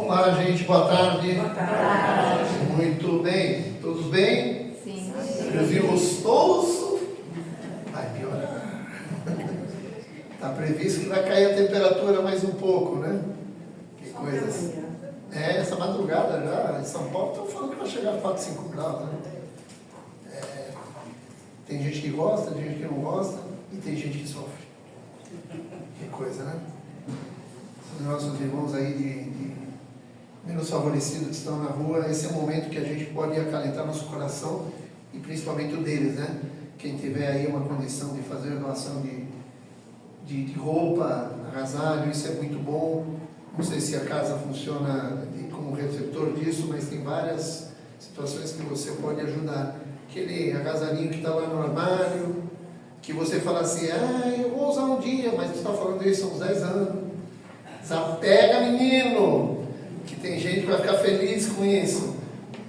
Olá, gente, boa tarde. Boa tarde. Muito bem. Todos bem? Sim. Friozinho gostoso? Vai piorar. Está previsto que vai cair a temperatura mais um pouco, né? Que coisa. Essa madrugada já, em São Paulo, estão falando que vai chegar a 4, 5 graus, né? Tem gente que gosta, tem gente que não gosta e tem gente que sofre. Que coisa, né? Os nossos irmãos aí de menos favorecidos que estão na rua, esse é o momento que a gente pode acalentar nosso coração e principalmente o deles, né? Quem tiver aí uma condição de fazer doação de roupa, agasalho, isso é muito bom. Não sei se a casa funciona como receptor disso, mas tem várias situações que você pode ajudar. Aquele agasalhinho que está lá no armário, que você fala assim, eu vou usar um dia, mas você está falando isso há uns 10 anos. Desapega, menino! Que tem gente que vai ficar feliz com isso.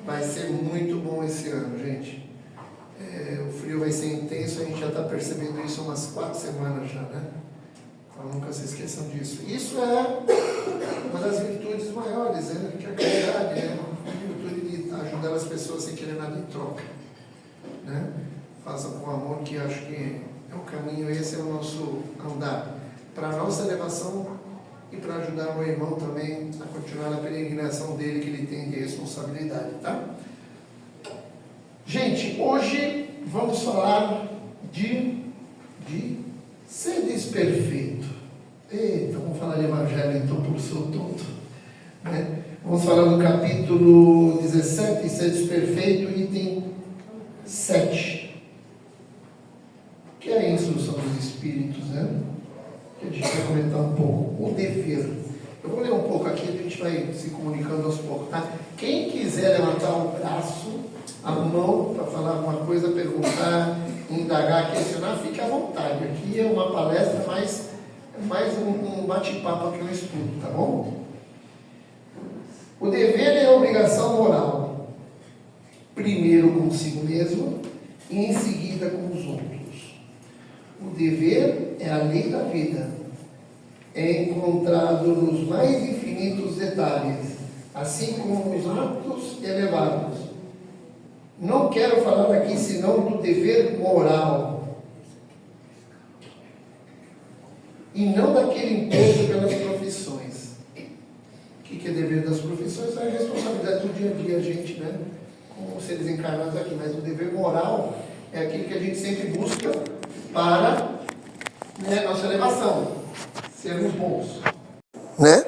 Vai ser muito bom esse ano, gente. O frio vai ser intenso, a gente já está percebendo isso há umas 4 semanas já, né? Então nunca se esqueçam disso. Isso é uma das virtudes maiores, né? Que é a caridade, é uma virtude de ajudar as pessoas sem querer nada em troca, né? Façam com amor, que acho que é o caminho, esse é o nosso andar. Para a nossa elevação e para ajudar o irmão também a continuar na peregrinação dele que ele tem de responsabilidade, tá? Gente, hoje vamos falar de seres perfeito. Eita, vamos falar de evangelho então, por seu tonto, né? Vamos falar no capítulo 17, seres perfeito, item 7, que é a instrução dos espíritos, né? Que a gente vai comentar um pouco, o dever. Eu vou ler um pouco aqui, a gente vai se comunicando aos poucos, tá? Quem quiser levantar o braço, a mão, para falar alguma coisa, perguntar, indagar, questionar, fique à vontade. Aqui é uma palestra, mas é mais um bate-papo que eu estudo, tá bom? O dever é a obrigação moral, primeiro consigo mesmo e em seguida com os outros. O dever é a lei da vida, é encontrado nos mais infinitos detalhes, assim como nos atos elevados. Não quero falar aqui senão do dever moral, e não daquele imposto pelas profissões. O que é dever das profissões? É a responsabilidade do dia a dia, a gente, né? Como seres encarnados aqui, mas o dever moral é aquilo que a gente sempre busca para, né, nossa elevação, sermos bons, né?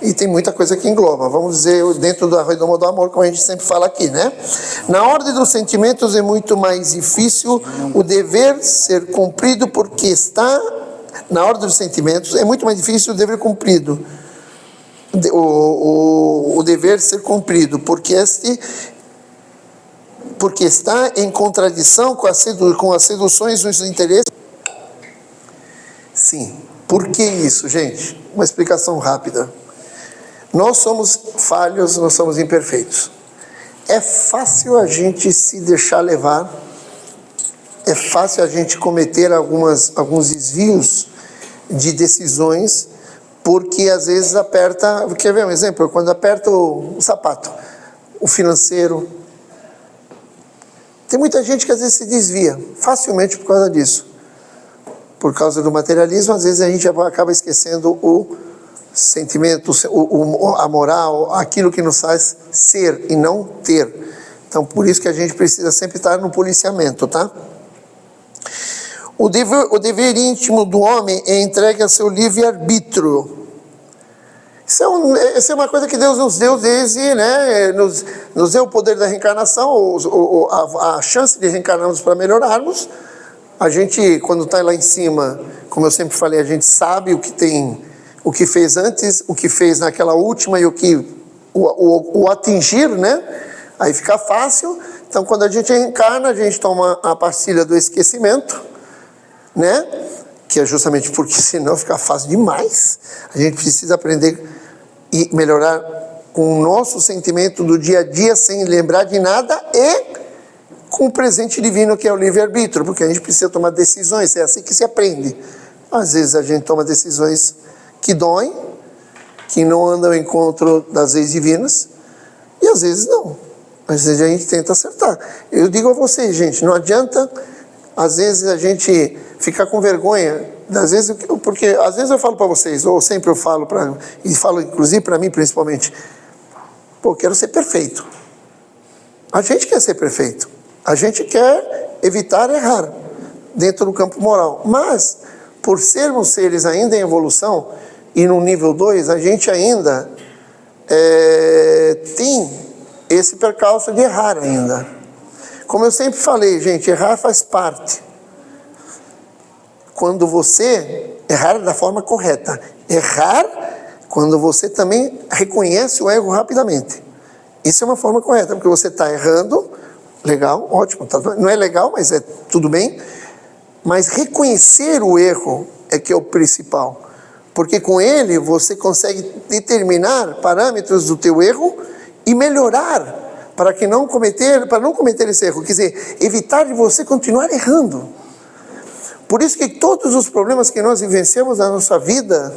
E tem muita coisa que engloba, vamos dizer, dentro da redoma do amor, como a gente sempre fala aqui, né? Na ordem dos sentimentos é muito mais difícil o dever ser cumprido, porque está, na ordem dos sentimentos, é muito mais difícil o dever cumprido, o dever ser cumprido, porque está em contradição com as seduções dos interesses. Sim, por que isso, gente? Uma explicação rápida. Nós somos falhos, nós somos imperfeitos. É fácil a gente se deixar levar, é fácil a gente cometer alguns desvios de decisões, porque às vezes aperta, quer ver um exemplo? Quando aperta o sapato, o financeiro. Tem muita gente que às vezes se desvia, facilmente por causa disso. Por causa do materialismo, às vezes a gente acaba esquecendo o sentimento, a moral, aquilo que nos faz ser e não ter. Então, por isso que a gente precisa sempre estar no policiamento, tá? O dever íntimo do homem é entregue a seu livre-arbítrio. Isso é uma coisa que Deus nos deu desde, né, nos deu o poder da reencarnação, a chance de reencarnarmos para melhorarmos. A gente, quando está lá em cima, como eu sempre falei, a gente sabe o que fez antes, o que fez naquela última e o atingir, né? Aí fica fácil. Então, quando a gente reencarna, a gente toma a pastilha do esquecimento, né? Que é justamente porque senão fica fácil demais. A gente precisa aprender e melhorar com o nosso sentimento do dia a dia, sem lembrar de nada, e com o presente divino que é o livre-arbítrio, porque a gente precisa tomar decisões, é assim que se aprende. Às vezes a gente toma decisões que doem, que não andam ao encontro das leis divinas, e às vezes não. Às vezes a gente tenta acertar. Eu digo a vocês, gente, não adianta, às vezes, a gente ficar com vergonha, às vezes, porque às vezes eu falo para vocês, ou sempre eu falo, e falo inclusive para mim principalmente, eu quero ser perfeito. A gente quer ser perfeito. A gente quer evitar errar dentro do campo moral. Mas, por sermos seres ainda em evolução, e no nível 2, a gente ainda tem esse percalço de errar ainda. Como eu sempre falei, gente, errar faz parte. Quando você errar da forma correta. Errar quando você também reconhece o erro rapidamente. Isso é uma forma correta, porque você está errando, legal, ótimo, não é legal, mas é tudo bem. Mas reconhecer o erro é que é o principal. Porque com ele você consegue determinar parâmetros do teu erro e melhorar para não cometer esse erro. Quer dizer, evitar de você continuar errando. Por isso que todos os problemas que nós vivenciamos na nossa vida,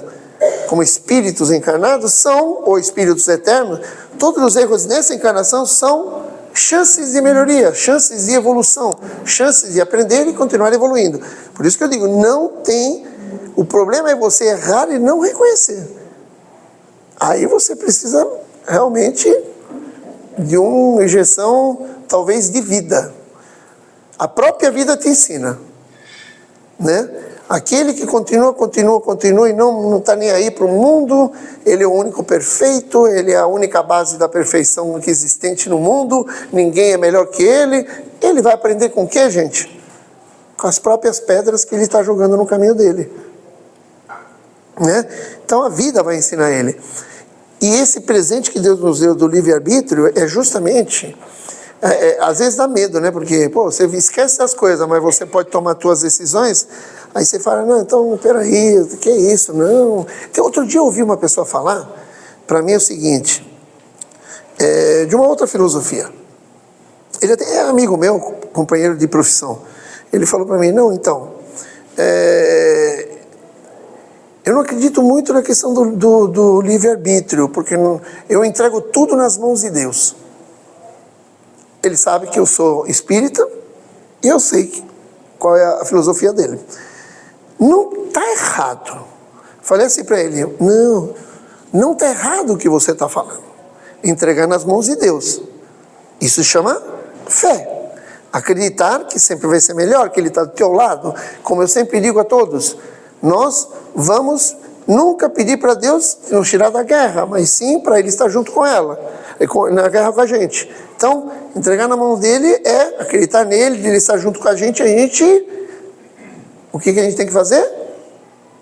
como espíritos encarnados, ou espíritos eternos, todos os erros nessa encarnação são chances de melhoria, chances de evolução, chances de aprender e continuar evoluindo. Por isso que eu digo, o problema é você errar e não reconhecer. Aí você precisa realmente de uma injeção, talvez, de vida. A própria vida te ensina, né? Aquele que continua e não está nem aí para o mundo, ele é o único perfeito, ele é a única base da perfeição que existente no mundo, ninguém é melhor que ele vai aprender com o quê, gente? Com as próprias pedras que ele está jogando no caminho dele, né? Então a vida vai ensinar ele. E esse presente que Deus nos deu do livre-arbítrio é justamente, às vezes dá medo, né? Porque, você esquece das coisas, mas você pode tomar suas decisões. Aí você fala, não, então, peraí, que é isso? Não. Então, outro dia eu ouvi uma pessoa falar, para mim é o seguinte, de uma outra filosofia. Ele até é amigo meu, companheiro de profissão. Ele falou para mim, não, então, eu não acredito muito na questão do livre-arbítrio, porque eu entrego tudo nas mãos de Deus. Ele sabe que eu sou espírita e eu sei qual é a filosofia dele. Não está errado. Falei assim para ele, não está errado o que você está falando. Entregar nas mãos de Deus. Isso se chama fé. Acreditar que sempre vai ser melhor, que Ele está do teu lado. Como eu sempre digo a todos, nós vamos nunca pedir para Deus nos tirar da guerra, mas sim para Ele estar junto com ela, na guerra com a gente. Então, entregar na mão dele é acreditar nele, de Ele estar junto com a gente, o que a gente tem que fazer?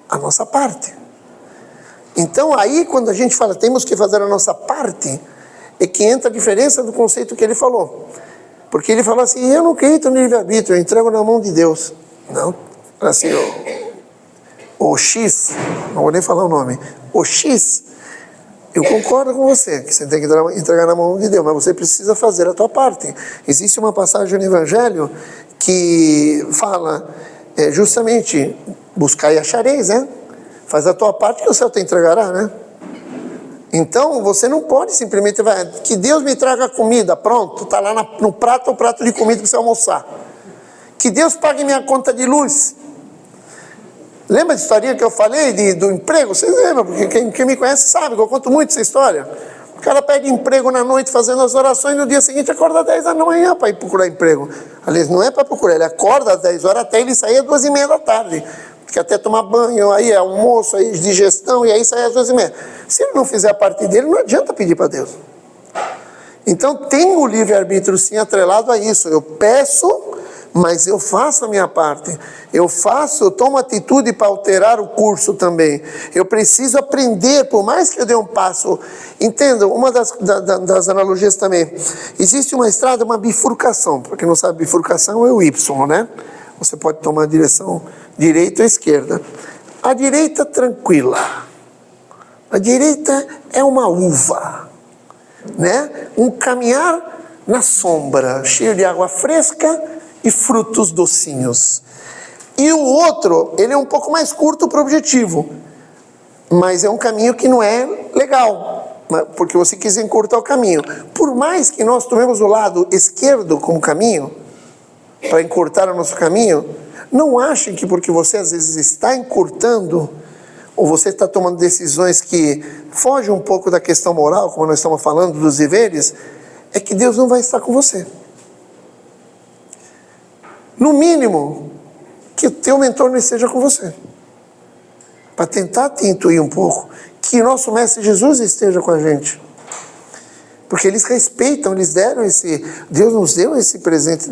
A nossa parte. Então, aí, quando a gente fala, temos que fazer a nossa parte, é que entra a diferença do conceito que ele falou. Porque ele falou assim, eu não acredito no livre-arbítrio, eu entrego na mão de Deus. Não, assim, o X, não vou nem falar o nome, o X, eu concordo com você, que você tem que entregar na mão de Deus, mas você precisa fazer a tua parte. Existe uma passagem no Evangelho que fala justamente, buscai e achareis, né? Faz a tua parte que o céu te entregará, né? Então, você não pode simplesmente, que Deus me traga comida, pronto, está lá no prato, o prato de comida para você almoçar. Que Deus pague minha conta de luz. Lembra da historinha que eu falei do emprego? Vocês lembram, porque quem me conhece sabe que eu conto muito essa história. O cara pede emprego na noite fazendo as orações, no dia seguinte acorda às 10 da manhã para ir procurar emprego. Aliás, não é para procurar, ele acorda às 10 horas até ele sair às 2h30 da tarde. Porque até tomar banho, aí almoço, aí digestão, e aí sai às 2h30. Se ele não fizer a parte dele, não adianta pedir para Deus. Então tem o livre-arbítrio sim atrelado a isso. Eu peço, mas eu faço a minha parte. Eu tomo atitude para alterar o curso também. Eu preciso aprender, por mais que eu dê um passo. Entendam, uma das analogias também. Existe uma estrada, uma bifurcação. Para quem não sabe, bifurcação é o Y, né? Você pode tomar a direção direita ou esquerda. A direita, tranquila. A direita é uma uva, né? Um caminhar na sombra, cheio de água fresca e frutos docinhos. E o outro, ele é um pouco mais curto para o objetivo, mas é um caminho que não é legal, porque você quis encurtar o caminho. Por mais que nós tomemos o lado esquerdo como caminho, para encurtar o nosso caminho, não achem que porque você às vezes está encurtando, ou você está tomando decisões que fogem um pouco da questão moral, como nós estamos falando, dos deveres, é que Deus não vai estar com você. No mínimo, que o teu mentor não esteja com você. Para tentar te intuir um pouco, que nosso Mestre Jesus esteja com a gente. Porque eles respeitam, eles deram esse... Deus nos deu esse presente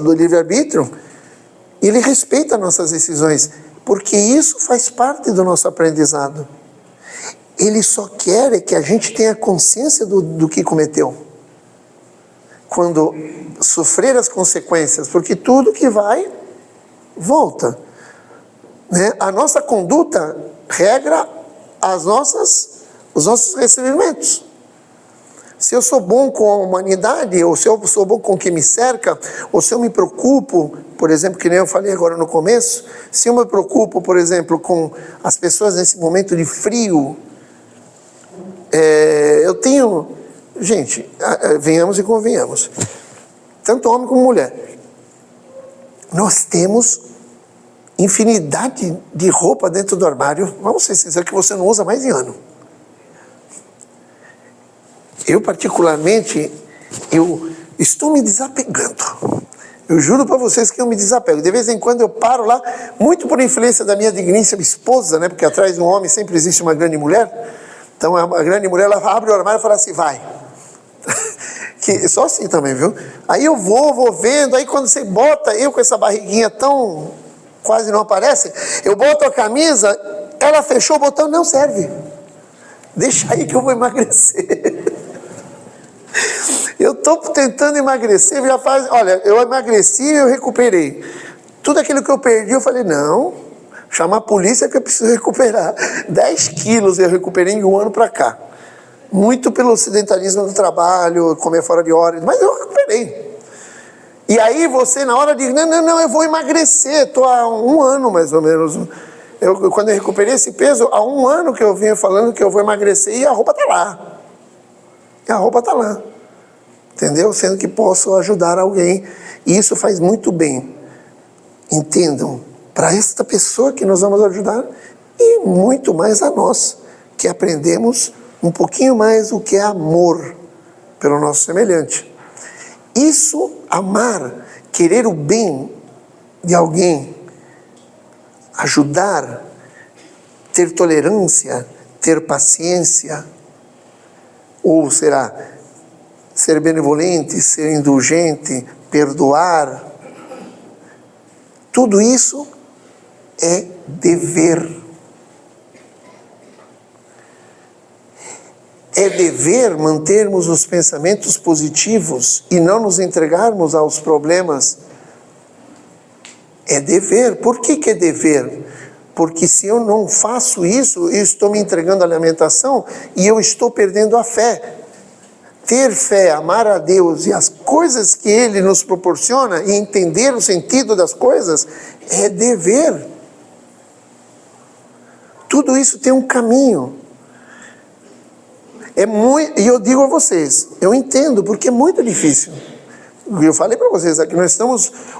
do livre-arbítrio. E Ele respeita nossas decisões, porque isso faz parte do nosso aprendizado. Ele só quer é que a gente tenha consciência do que cometeu. Quando sofrer as consequências, porque tudo que vai, volta. Né? A nossa conduta regra os nossos recebimentos. Se eu sou bom com a humanidade, ou se eu sou bom com o que me cerca, ou se eu me preocupo, por exemplo, que nem eu falei agora no começo, se eu me preocupo, por exemplo, com as pessoas nesse momento de frio, eu tenho... Gente, venhamos e convenhamos, tanto homem como mulher, nós temos infinidade de roupa dentro do armário, vamos ser sinceros, que você não usa mais de ano. Eu particularmente, eu estou me desapegando. Eu juro para vocês que eu me desapego. De vez em quando eu paro lá, muito por influência da minha digníssima esposa, né? Porque atrás de um homem sempre existe uma grande mulher. Então a grande mulher, ela abre o armário e fala assim, vai. Que, só assim também, viu? Aí eu vou vendo, aí quando você bota, eu com essa barriguinha tão... quase não aparece, eu boto a camisa, ela fechou o botão, não serve. Deixa aí que eu vou emagrecer. Eu estou tentando emagrecer, já faz... Olha, eu emagreci e eu recuperei. Tudo aquilo que eu perdi, eu falei, não, chamar a polícia que eu preciso recuperar. 10 quilos eu recuperei em um ano para cá. Muito pelo sedentarismo do trabalho, comer fora de hora, mas eu recuperei. E aí você, na hora de... Não, eu vou emagrecer. Estou há um ano, mais ou menos. Quando eu recuperei esse peso, há um ano que eu vinha falando que eu vou emagrecer e a roupa está lá. E a roupa está lá. Entendeu? Sendo que posso ajudar alguém. E isso faz muito bem. Entendam? Para esta pessoa que nós vamos ajudar e muito mais a nós, que aprendemos um pouquinho mais o que é amor pelo nosso semelhante. Isso, amar, querer o bem de alguém, ajudar, ter tolerância, ter paciência, ou será ser benevolente, ser indulgente, perdoar, tudo isso é dever. É dever mantermos os pensamentos positivos e não nos entregarmos aos problemas. É dever. Por que é dever? Porque se eu não faço isso, eu estou me entregando à lamentação e eu estou perdendo a fé. Ter fé, amar a Deus e as coisas que Ele nos proporciona e entender o sentido das coisas é dever. Tudo isso tem um caminho. E eu digo a vocês, eu entendo, porque é muito difícil. Eu falei para vocês aqui,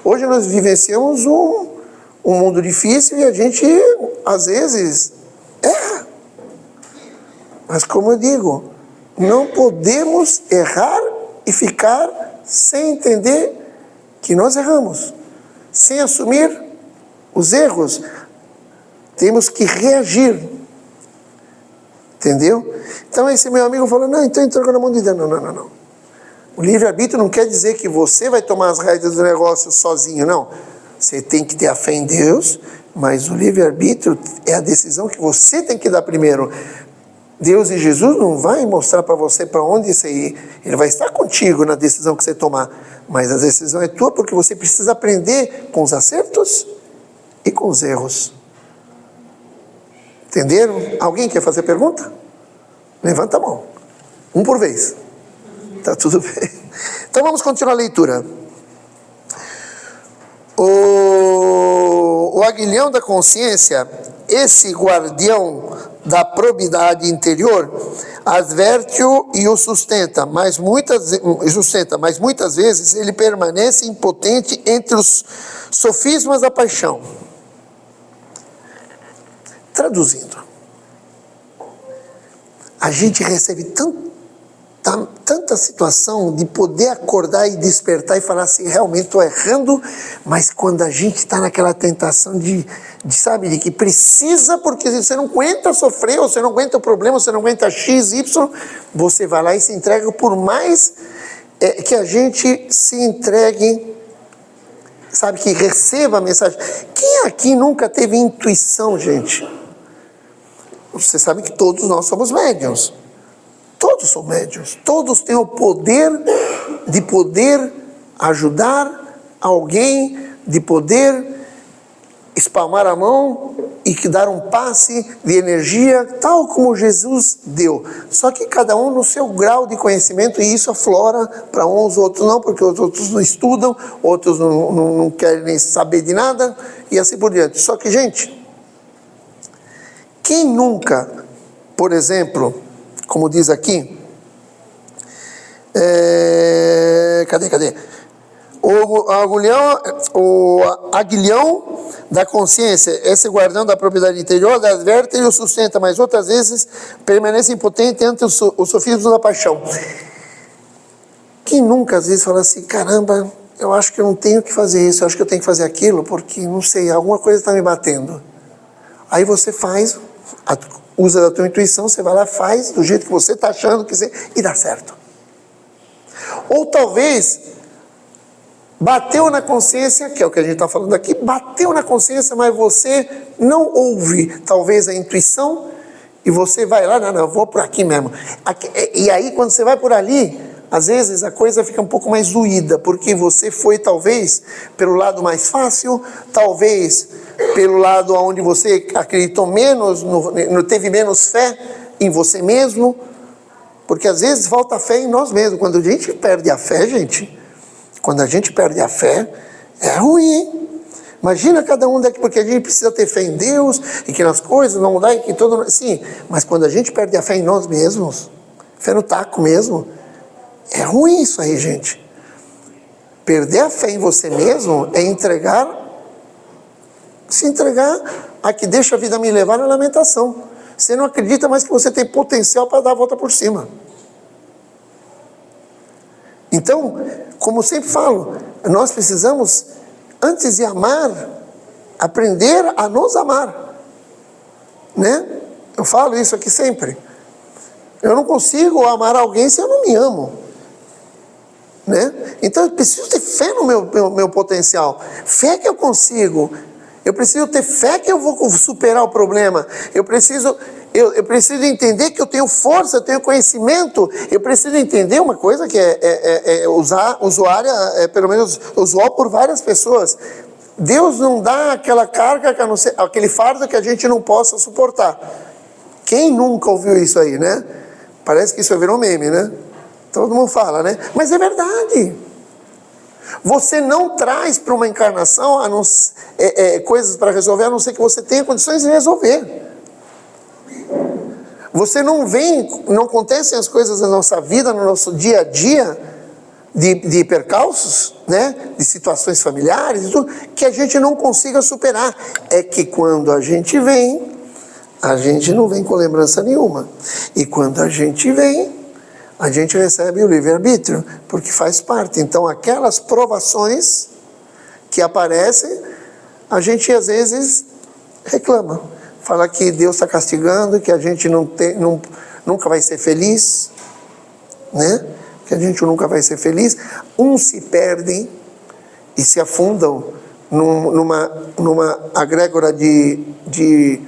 hoje nós vivenciamos um mundo difícil e a gente, às vezes, erra. Mas como eu digo, não podemos errar e ficar sem entender que nós erramos. Sem assumir os erros, temos que reagir. Entendeu? Então esse meu amigo falou, não, então entregou na mão de Deus. Não. O livre-arbítrio não quer dizer que você vai tomar as rédeas do negócio sozinho, não. Você tem que ter a fé em Deus, mas o livre-arbítrio é a decisão que você tem que dar primeiro. Deus e Jesus não vai mostrar para você para onde você ir. Ele vai estar contigo na decisão que você tomar. Mas a decisão é tua porque você precisa aprender com os acertos e com os erros. Entenderam? Alguém quer fazer pergunta? Levanta a mão. Um por vez. Tá tudo bem. Então vamos continuar a leitura. O aguilhão da consciência, esse guardião da probidade interior, adverte-o e o sustenta, mas muitas vezes ele permanece impotente entre os sofismas da paixão. Traduzindo, a gente recebe tanta situação de poder acordar e despertar e falar assim, realmente estou errando, mas quando a gente está naquela tentação de que precisa, porque você não aguenta sofrer, você não aguenta o problema, você não aguenta X, Y, você vai lá e se entrega, por mais que a gente se entregue, sabe, que receba a mensagem. Quem aqui nunca teve intuição, gente? Você sabe que todos nós somos médiuns. Todos são médiuns. Todos têm o poder de poder ajudar alguém, de poder espalmar a mão e dar um passe de energia, tal como Jesus deu. Só que cada um no seu grau de conhecimento, e isso aflora para uns, outros não, porque os outros não estudam, outros não querem nem saber de nada, e assim por diante. Só que, gente, quem nunca, por exemplo, como diz aqui, cadê? O aguilhão da consciência, esse guardião da propriedade interior, adverte e o sustenta, mas outras vezes permanece impotente ante os sofismas da paixão. Quem nunca às vezes fala assim, caramba, eu acho que eu não tenho que fazer isso, eu acho que eu tenho que fazer aquilo, porque não sei, alguma coisa está me batendo. Aí você faz, usa da tua intuição, você vai lá, faz do jeito que você está achando que você, e dá certo. Ou talvez bateu na consciência, que é o que a gente está falando aqui, bateu na consciência, mas você não ouve talvez a intuição, e você vai lá, não, eu vou por aqui mesmo. E aí quando você vai por ali, às vezes a coisa fica um pouco mais doída, porque você foi talvez pelo lado mais fácil, talvez pelo lado onde você acreditou menos, teve menos fé em você mesmo, porque às vezes falta fé em nós mesmos. Quando a gente perde a fé, gente, quando a gente perde a fé, é ruim, hein? Imagina cada um daqui, porque a gente precisa ter fé em Deus, e que nas coisas não dá, e que tudo, sim, mas quando a gente perde a fé em nós mesmos, fé no taco mesmo, é ruim isso aí, gente. Perder a fé em você mesmo é se entregar a que deixa a vida me levar na lamentação. Você não acredita mais que você tem potencial para dar a volta por cima. Então, como eu sempre falo, nós precisamos, antes de amar, aprender a nos amar, né? Eu falo isso aqui sempre. Eu não consigo amar alguém se eu não me amo, né? Então eu preciso ter fé no meu potencial, fé que eu consigo. Eu preciso ter fé que eu vou superar o problema. Eu preciso entender que eu tenho força, eu tenho conhecimento. Eu preciso entender uma coisa que é usuária, pelo menos usual por várias pessoas. Deus não dá aquela carga, aquele fardo que a gente não possa suportar. Quem nunca ouviu isso aí, né? Parece que isso virou meme, né? Todo mundo fala, né? Mas é verdade. Você não traz para uma encarnação coisas para resolver, a não ser que você tenha condições de resolver. Você não acontecem as coisas na nossa vida, no nosso dia a dia, de percalços, né? De situações familiares, tudo, que a gente não consiga superar. É que quando a gente vem, a gente não vem com lembrança nenhuma. E quando a gente vem, a gente recebe o livre-arbítrio, porque faz parte. Então, aquelas provações que aparecem, a gente às vezes reclama. Fala que Deus está castigando, que a gente nunca vai ser feliz, né? Que a gente nunca vai ser feliz. Uns se perdem e se afundam numa agrégora de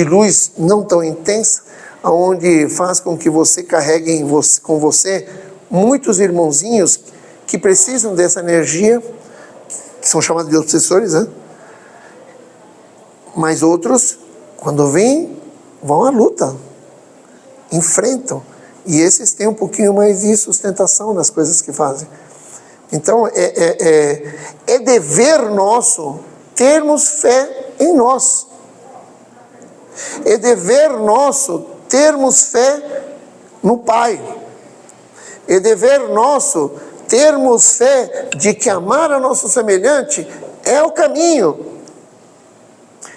luz não tão intensa, onde faz com que você carregue com você muitos irmãozinhos que precisam dessa energia, que são chamados de obsessores, né? Mas outros, quando vêm, vão à luta, enfrentam, e esses têm um pouquinho mais de sustentação nas coisas que fazem. Então é dever nosso termos fé em nós. É dever nosso termos fé no Pai. É dever nosso termos fé de que amar a nosso semelhante é o caminho.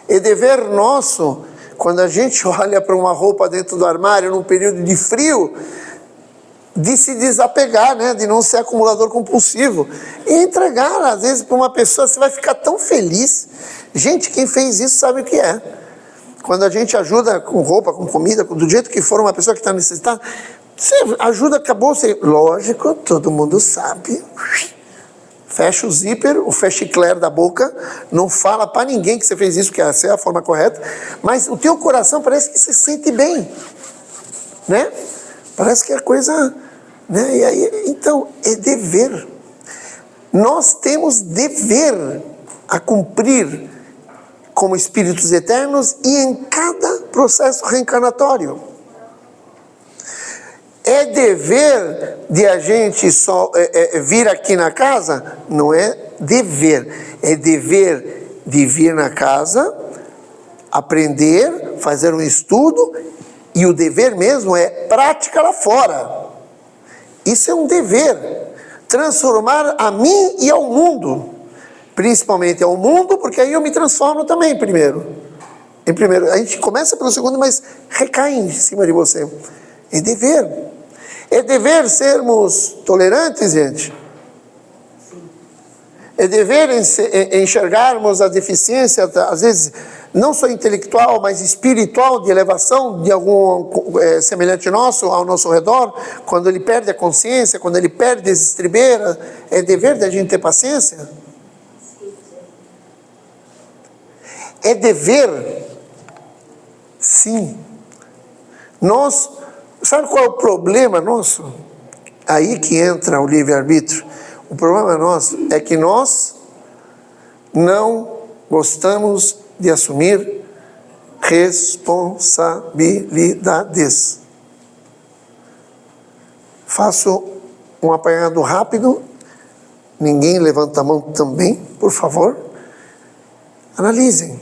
É dever nosso, quando a gente olha para uma roupa dentro do armário num período de frio, de se desapegar, né? De não ser acumulador compulsivo e entregar, às vezes, para uma pessoa. Você vai ficar tão feliz. Gente, quem fez isso sabe o que é. Quando a gente ajuda com roupa, com comida, do jeito que for, uma pessoa que está necessitada, você ajuda, acabou. Você... Lógico, todo mundo sabe. Fecha o zíper, o fechicler da boca, não fala para ninguém que você fez isso, que essa é a forma correta, mas o teu coração parece que se sente bem, né? Parece que é coisa, né? E aí, então, é dever. Nós temos dever a cumprir como espíritos eternos e em cada processo reencarnatório. É dever de a gente só vir aqui na casa? Não é dever. É dever de vir na casa, aprender, fazer um estudo, e o dever mesmo é prática lá fora. Isso é um dever. Transformar a mim e ao mundo. Principalmente ao mundo, porque aí eu me transformo também primeiro. Em primeiro, a gente começa pelo segundo, mas recai em cima de você. É dever. É dever sermos tolerantes, gente. É dever enxergarmos a deficiência, às vezes, não só intelectual, mas espiritual, de elevação de algum semelhante nosso, ao nosso redor, quando ele perde a consciência, quando ele perde as estribeiras. É dever da gente ter paciência. É dever, sim. Nós, sabe qual é o problema nosso? Aí que entra o livre-arbítrio. O problema nosso é que nós não gostamos de assumir responsabilidades. Faço um apanhado rápido. Ninguém levanta a mão também, por favor. Analisem.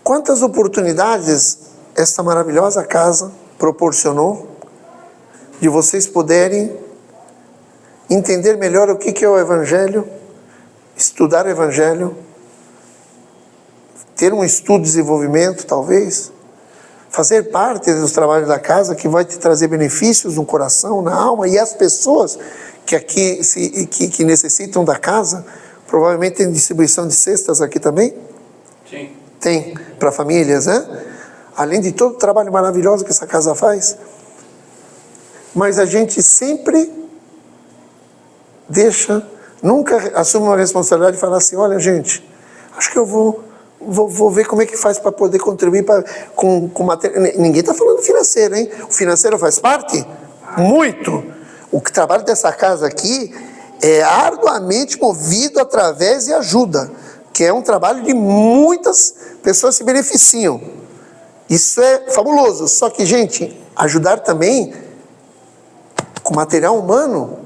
Quantas oportunidades esta maravilhosa casa proporcionou de vocês poderem entender melhor o que é o Evangelho, estudar o Evangelho, ter um estudo de desenvolvimento, talvez, fazer parte dos trabalhos da casa, que vai te trazer benefícios no coração, na alma, e as pessoas que aqui que necessitam da casa, provavelmente tem distribuição de cestas aqui também? Sim. Tem, para famílias, né? Além de todo o trabalho maravilhoso que essa casa faz. Mas a gente sempre nunca assume uma responsabilidade e fala assim, olha gente, acho que eu vou ver como é que faz para poder contribuir com material. Ninguém está falando financeiro, hein? O financeiro faz parte? Muito. O trabalho dessa casa aqui é arduamente movido através de ajuda, que é um trabalho de muitas pessoas se beneficiam. Isso é fabuloso. Só que, gente, ajudar também com material humano.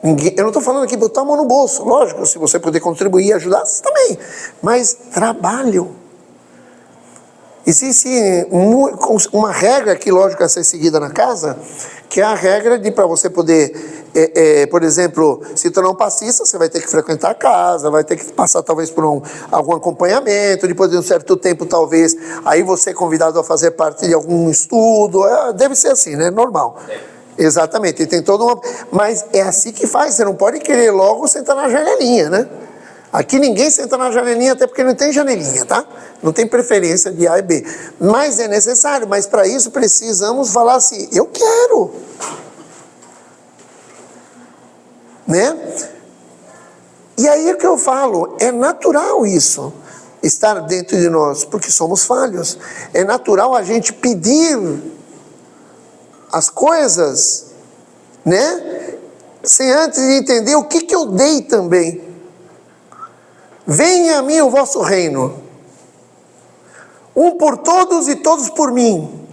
Eu não estou falando aqui botar a mão no bolso, lógico, se você puder contribuir e ajudar, também. Mas trabalho. Existe uma regra que, lógico, a ser seguida na casa, que é a regra de, para você poder, por exemplo, se tornar um passista, você vai ter que frequentar a casa, vai ter que passar talvez por algum acompanhamento, depois de um certo tempo talvez, aí você é convidado a fazer parte de algum estudo, deve ser assim, né? Normal. Exatamente, tem toda uma... Mas é assim que faz, você não pode querer logo sentar na janelinha, né? Aqui ninguém senta na janelinha, até porque não tem janelinha, tá? Não tem preferência de A e B. Mas é necessário, mas para isso precisamos falar assim, eu quero. Né? E aí é que eu falo, é natural isso, estar dentro de nós, porque somos falhos. É natural a gente pedir as coisas, né? Sem antes entender o que eu dei também. Venha a mim o vosso reino, um por todos e todos por mim,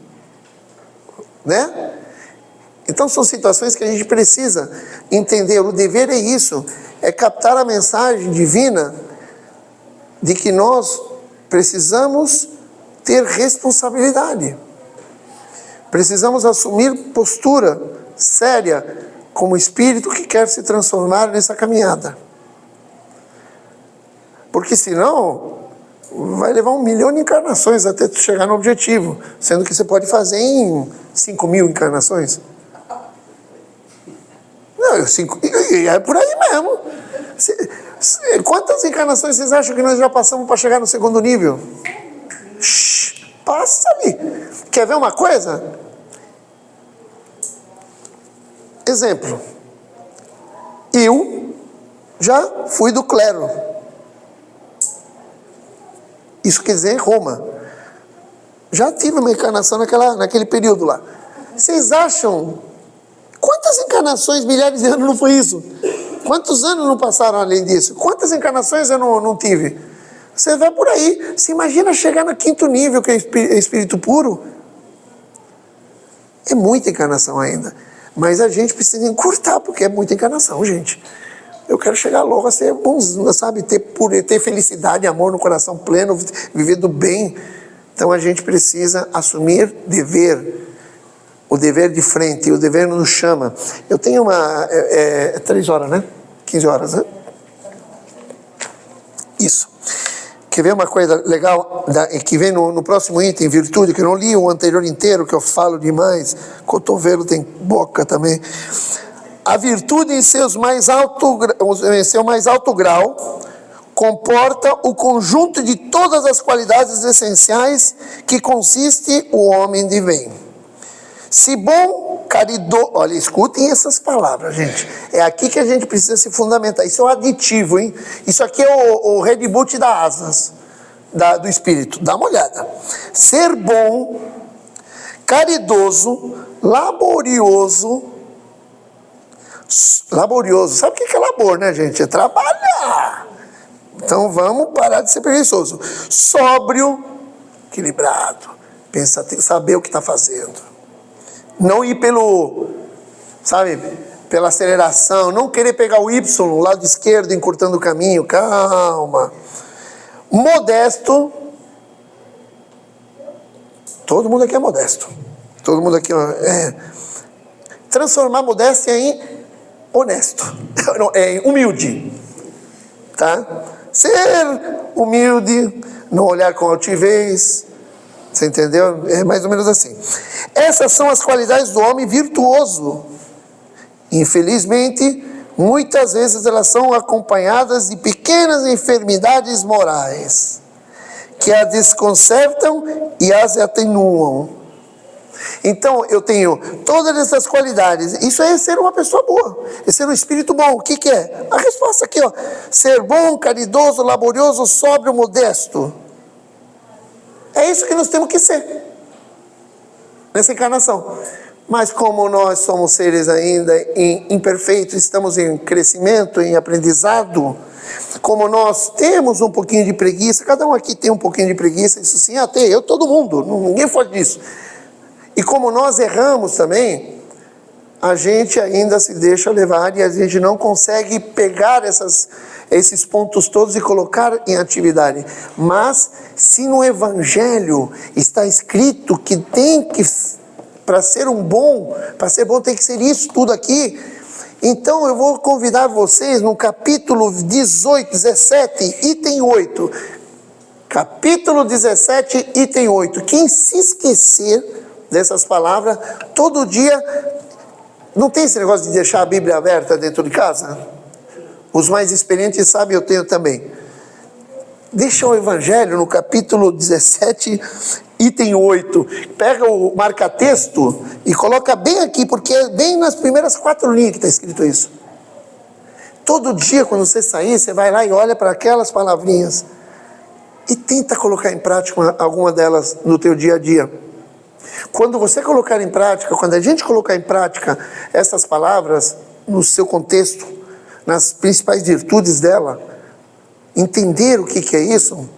né? Então são situações que a gente precisa entender. O dever é isso, é captar a mensagem divina de que nós precisamos ter responsabilidade. Precisamos assumir postura séria como espírito que quer se transformar nessa caminhada. Porque senão vai levar 1 milhão de encarnações até tu chegar no objetivo, sendo que você pode fazer em 5.000 encarnações. Não, é por aí mesmo. Quantas encarnações vocês acham que nós já passamos para chegar no segundo nível? Passa ali. Quer ver uma coisa? Exemplo. Eu já fui do clero. Isso quer dizer Roma. Já tive uma encarnação naquele período lá. Vocês acham... Quantas encarnações, milhares de anos não foi isso? Quantos anos não passaram além disso? Quantas encarnações eu não tive? Você vai por aí. Você imagina chegar no 5º nível, que é espírito puro? É muita encarnação ainda. Mas a gente precisa encurtar, porque é muita encarnação, gente. Eu quero chegar logo a ser bonzinho, sabe? Ter felicidade, amor no coração pleno, viver do bem. Então a gente precisa assumir dever. O dever de frente, o dever nos chama. Eu tenho uma... 3 horas, né? 15 horas, né? Isso. Quer ver uma coisa legal que vem no próximo item, virtude, que eu não li o anterior inteiro, que eu falo demais. Cotovelo tem boca também. A virtude em seu mais alto grau comporta o conjunto de todas as qualidades essenciais que consiste o homem de bem. Se bom, caridoso... Olha, escutem essas palavras, gente. É aqui que a gente precisa se fundamentar. Isso é um aditivo, hein? Isso aqui é o Red Bull da asas do espírito. Dá uma olhada. Ser bom, caridoso, laborioso. Sabe o que é labor, né, gente? É trabalhar. Então vamos parar de ser preguiçoso. Sóbrio, equilibrado, pensativo, saber o que está fazendo. Não ir pela aceleração, não querer pegar o Y, o lado esquerdo, encurtando o caminho. Calma. Modesto. Todo mundo aqui é modesto. Todo mundo aqui transformar modéstia em honesto. Humilde. Tá? Ser humilde, não olhar com altivez. Você entendeu? É mais ou menos assim. Essas são as qualidades do homem virtuoso. Infelizmente, muitas vezes elas são acompanhadas de pequenas enfermidades morais, que as desconcertam e as atenuam. Então, eu tenho todas essas qualidades. Isso é ser uma pessoa boa. É ser um espírito bom. O que é? A resposta aqui, ó. Ser bom, caridoso, laborioso, sóbrio, modesto. É isso que nós temos que ser nessa encarnação. Mas como nós somos seres ainda imperfeitos, estamos em crescimento, em aprendizado, como nós temos um pouquinho de preguiça, cada um aqui tem um pouquinho de preguiça, isso sim, até eu, todo mundo, ninguém foge disso. E como nós erramos também, a gente ainda se deixa levar e a gente não consegue pegar esses pontos todos e colocar em atividade. Mas se no Evangelho está escrito que para ser bom tem que ser isso tudo aqui, então eu vou convidar vocês no capítulo 18, 17, item 8. Capítulo 17, item 8. Quem se esquecer dessas palavras, todo dia, não tem esse negócio de deixar a Bíblia aberta dentro de casa? Os mais experientes sabem, eu tenho também. Deixa o Evangelho no capítulo 17, item 8. Pega o marca-texto e coloca bem aqui, porque é bem nas primeiras 4 linhas que está escrito isso. Todo dia, quando você sair, você vai lá e olha para aquelas palavrinhas e tenta colocar em prática alguma delas no teu dia a dia. Quando você colocar em prática, quando a gente colocar em prática essas palavras no seu contexto, nas principais virtudes dela, entender o que é isso,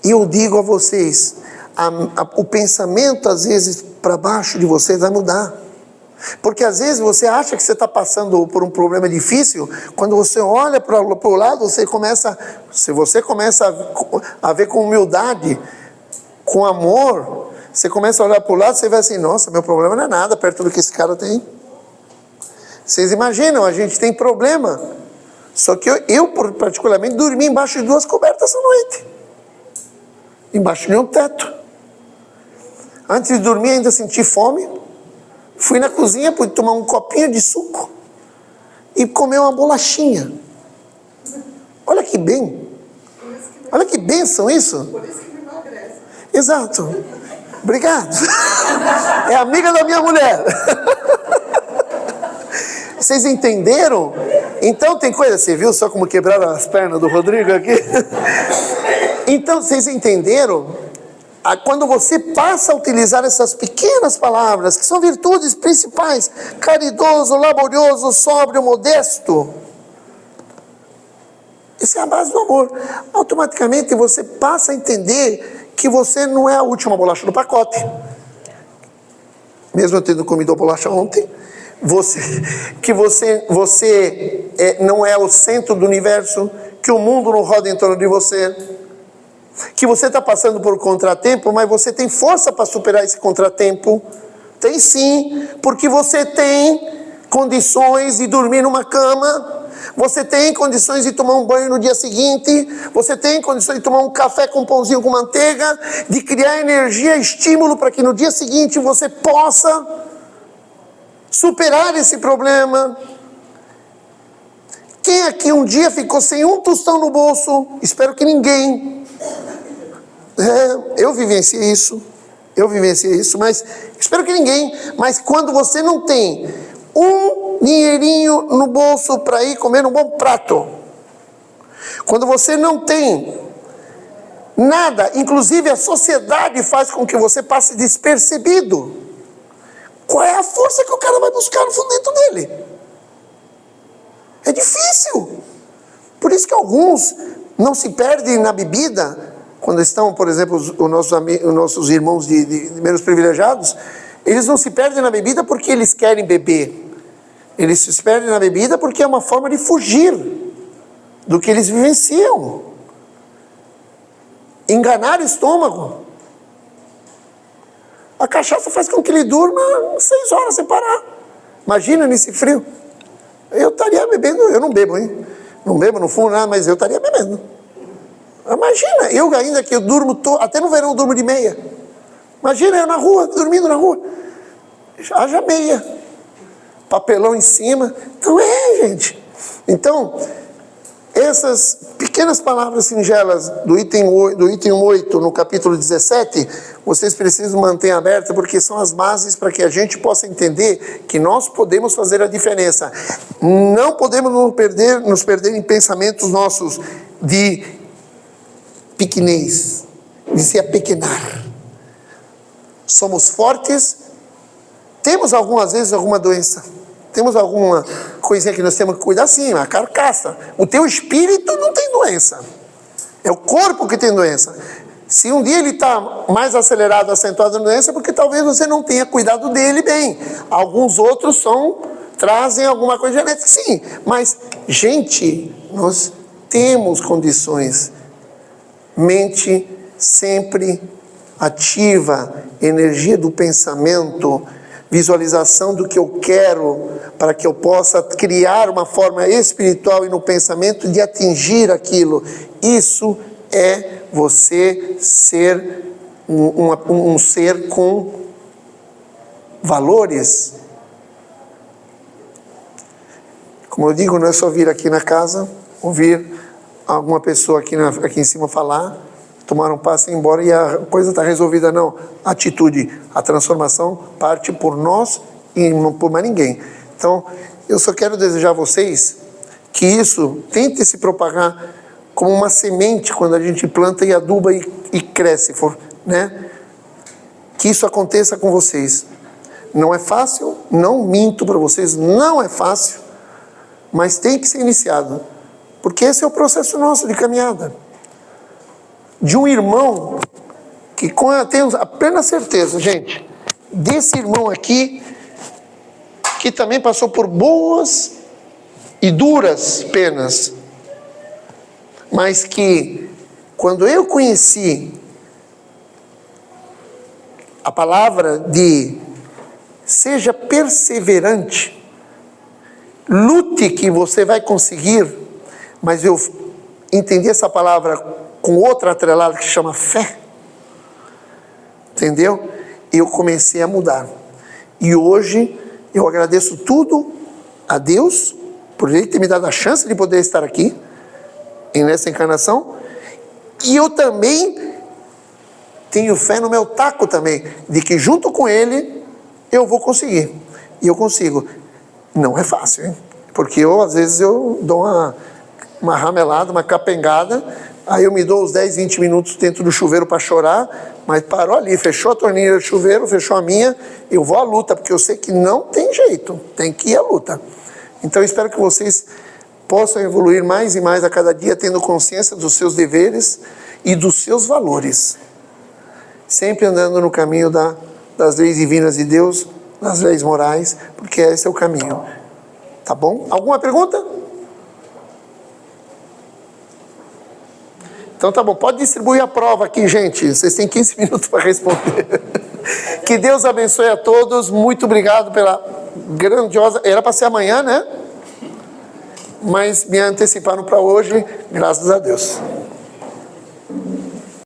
eu digo a vocês, o pensamento às vezes para baixo de vocês vai mudar. Porque às vezes você acha que você está passando por um problema difícil, quando você olha para o lado, se você começa a ver com humildade, com amor, você começa a olhar para o lado, você vai assim, nossa, meu problema não é nada perto do que esse cara tem. Vocês imaginam, a gente tem problema. Só que eu particularmente, dormi embaixo de 2 cobertas essa noite. Embaixo de um teto. Antes de dormir ainda senti fome. Fui na cozinha, pude tomar um copinho de suco e comer uma bolachinha. Olha que bem. Olha que bênção isso. Por isso que me emagrece. Exato. Obrigado. É amiga da minha mulher. Vocês entenderam? Então tem coisa, você viu só como quebraram as pernas do Rodrigo aqui? Então vocês entenderam? Quando você passa a utilizar essas pequenas palavras, que são virtudes principais, caridoso, laborioso, sóbrio, modesto, isso é a base do amor. Automaticamente você passa a entender que você não é a última bolacha do pacote. Mesmo eu tendo comido a bolacha ontem, você não é o centro do universo, que o mundo não roda em torno de você, que você está passando por um contratempo, mas você tem força para superar esse contratempo. Tem sim, porque você tem condições de dormir numa cama, você tem condições de tomar um banho no dia seguinte, você tem condições de tomar um café com pãozinho com manteiga, de criar energia, estímulo para que no dia seguinte você possa superar esse problema. Quem aqui um dia ficou sem um tostão no bolso? Espero que ninguém. Eu vivenciei isso, mas espero que ninguém. Mas quando você não tem um dinheirinho no bolso para ir comer um bom prato, quando você não tem nada, inclusive a sociedade faz com que você passe despercebido, qual é a força que o cara vai buscar no fundo dentro dele? É difícil. Por isso que alguns não se perdem na bebida. Quando estão, por exemplo, os nossos irmãos de menos privilegiados, eles não se perdem na bebida porque eles querem beber. Eles se perdem na bebida porque é uma forma de fugir do que eles vivenciam. Enganar o estômago. A cachaça faz com que ele durma 6 horas sem parar. Imagina nesse frio. Eu estaria bebendo, eu não bebo, hein? Não bebo, não fumo nada, mas eu estaria bebendo. Imagina, eu ainda que eu durmo, até no verão eu durmo de meia. Imagina eu na rua, dormindo na rua. Haja meia. Papelão em cima. Então gente. Então, essas pequenas palavras singelas do item 8 no capítulo 17, vocês precisam manter abertas, porque são as bases para que a gente possa entender que nós podemos fazer a diferença. Não podemos nos perder em pensamentos nossos de pequenez, de se apequenar. Somos fortes, temos algumas vezes alguma doença, temos alguma coisinha que nós temos que cuidar, sim, a carcaça. O teu espírito não tem doença, é o corpo que tem doença. Se um dia ele está mais acelerado, acentuado na doença, é porque talvez você não tenha cuidado dele bem. Alguns outros trazem alguma coisa genética, sim, mas, gente, nós temos condições. Mente sempre ativa, energia do pensamento, visualização do que eu quero, para que eu possa criar uma forma espiritual e no pensamento de atingir aquilo. Isso é você ser um ser com valores. Como eu digo, não é só vir aqui na casa, ouvir alguma pessoa aqui em cima falar, tomar um passo e ir embora e a coisa está resolvida. Não, a atitude, a transformação parte por nós e não por mais ninguém. Então, eu só quero desejar a vocês que isso tente se propagar como uma semente quando a gente planta e aduba e cresce, né? Que isso aconteça com vocês. Não é fácil, não minto para vocês, não é fácil, mas tem que ser iniciado. Porque esse é o processo nosso de caminhada. De um irmão que tenho a plena certeza, gente, desse irmão aqui, que também passou por boas e duras penas, mas que quando eu conheci a palavra de seja perseverante, lute que você vai conseguir, mas eu entendi essa palavra com outra atrelada que chama fé, entendeu? Eu comecei a mudar, e hoje eu agradeço tudo a Deus, por Ele ter me dado a chance de poder estar aqui, nessa encarnação, e eu também tenho fé no meu taco também, de que junto com Ele, eu vou conseguir, e eu consigo. Não é fácil, hein? Porque às vezes eu dou uma ramelada, uma capengada, aí eu me dou uns 10, 20 minutos dentro do chuveiro para chorar, mas parou ali, fechou a torneira do chuveiro, fechou a minha, eu vou à luta, porque eu sei que não tem jeito, tem que ir à luta. Então eu espero que vocês possam evoluir mais e mais a cada dia, tendo consciência dos seus deveres e dos seus valores, sempre andando no caminho das leis divinas de Deus, das leis morais, porque esse é o caminho. Tá bom? Alguma pergunta? Então tá bom, pode distribuir a prova aqui, gente. Vocês têm 15 minutos para responder. Que Deus abençoe a todos. Muito obrigado pela grandiosa... Era para ser amanhã, né? Mas me anteciparam para hoje, graças a Deus.